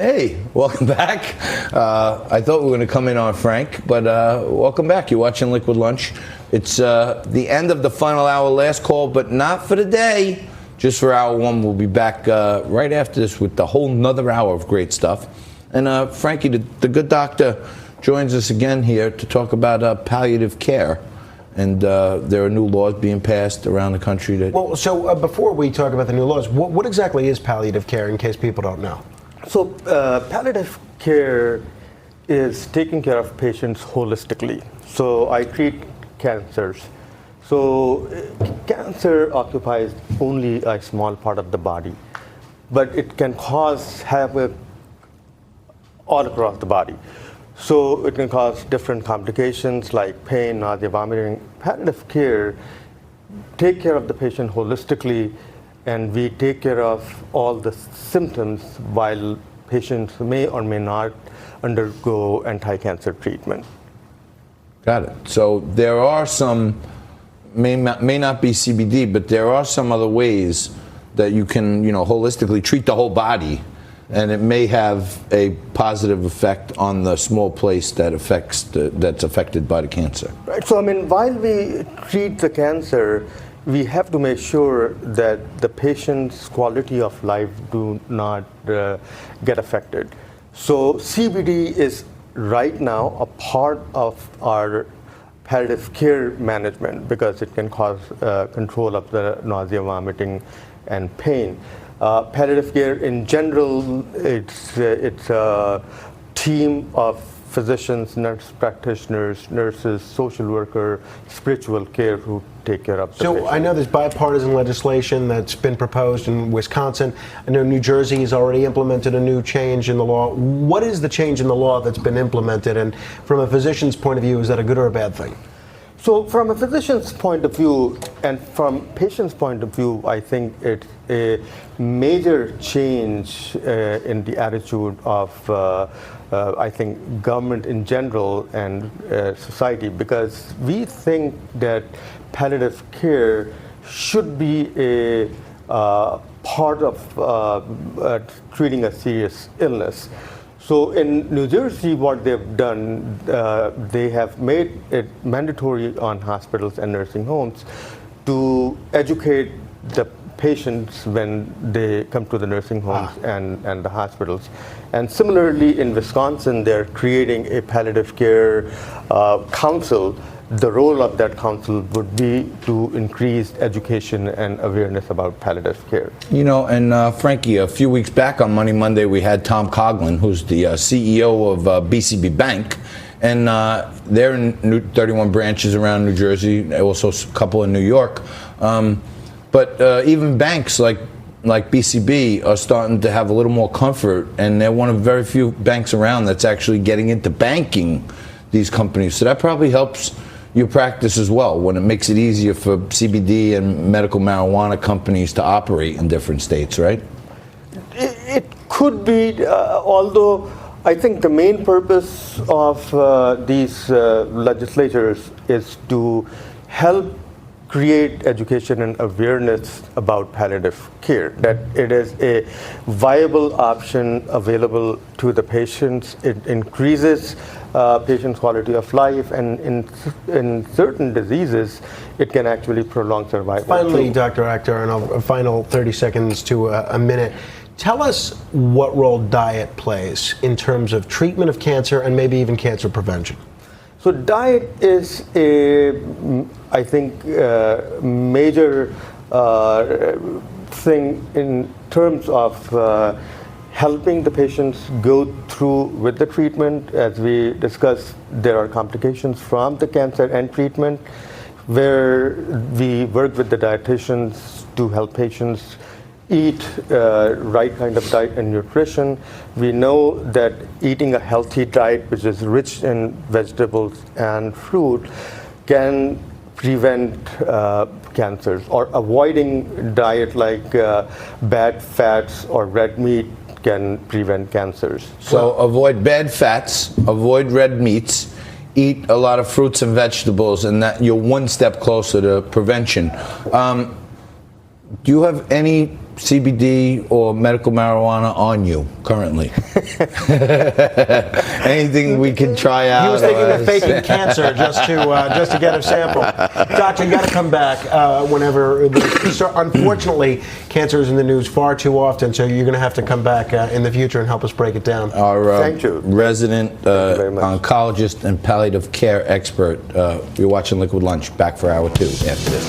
Hey, welcome back. I thought we were going to come in on Frank, but welcome back. You're watching Liquid Lunch. It's the end of the final hour, last call, but not for the day. Just for hour one. We'll be back right after this with the whole nother hour of great stuff. And Frankie, the good doctor, joins us again here to talk about palliative care. And there are new laws being passed around the country. So before we talk about the new laws, what exactly is palliative care, in case people don't know? So palliative care is taking care of patients holistically. So I treat cancers. So cancer occupies only a small part of the body, but it can cause havoc all across the body. So it can cause different complications like pain, nausea, vomiting. Palliative care take care of the patient holistically, and we take care of all the symptoms while patients may or may not undergo anti-cancer treatment. Got it. So there are some, may not be CBD, but there are some other ways that you can, holistically treat the whole body, and it may have a positive effect on the small place that's affected by the cancer. Right. So while we treat the cancer, we have to make sure that the patient's quality of life do not get affected. So CBD is right now a part of our palliative care management because it can cause control of the nausea, vomiting, and pain. Palliative care in general, it's a team of physicians, nurse practitioners, nurses, social worker, spiritual care who take care of the patient. I know there's bipartisan legislation that's been proposed in Wisconsin. I know New Jersey has already implemented a new change in the law. What is the change in the law that's been implemented, and from a physician's point of view, is that a good or a bad thing? So from a physician's point of view and from patient's point of view, I think it's a major change in the attitude of I think government in general and society, because we think that palliative care should be a part of treating a serious illness. So in New Jersey, what they've done, they have made it mandatory on hospitals and nursing homes to educate the patients when they come to the nursing homes and the hospitals. And similarly, in Wisconsin, they're creating a palliative care council. The role of that council would be to increase education and awareness about palliative care. And Frankie, a few weeks back on Money Monday, we had Tom Coughlin, who's the CEO of BCB Bank. And they're in 31 branches around New Jersey, also a couple in New York. But even banks like BCB are starting to have a little more comfort, and they're one of very few banks around that's actually getting into banking these companies. So that probably helps your practice as well, when it makes it easier for CBD and medical marijuana companies to operate in different states, right? It could be, although I think the main purpose of these legislators is to help create education and awareness about palliative care, that it is a viable option available to the patients. It increases patients' quality of life, and in certain diseases, it can actually prolong survival. Finally, Dr. Akhtar, and a final 30 seconds to a minute. Tell us what role diet plays in terms of treatment of cancer and maybe even cancer prevention. So diet is I think, major thing in terms of helping the patients go through with the treatment. As we discussed, there are complications from the cancer and treatment, where we work with the dietitians to help patients eat right kind of diet and nutrition. We know that eating a healthy diet, which is rich in vegetables and fruit, can prevent cancers, or avoiding diet like bad fats or red meat can prevent cancers. So avoid bad fats, avoid red meats, eat a lot of fruits and vegetables, and that you're one step closer to prevention. Do you have any CBD or medical marijuana on you currently? Anything we can try out? He was thinking of faking cancer just to get a sample. Doctor, you got to come back whenever. Unfortunately, cancer is in the news far too often, so you're going to have to come back in the future and help us break it down. Our Thank you. resident very much. oncologist and palliative care expert. You're watching Liquid Lunch. Back for hour 2 after this.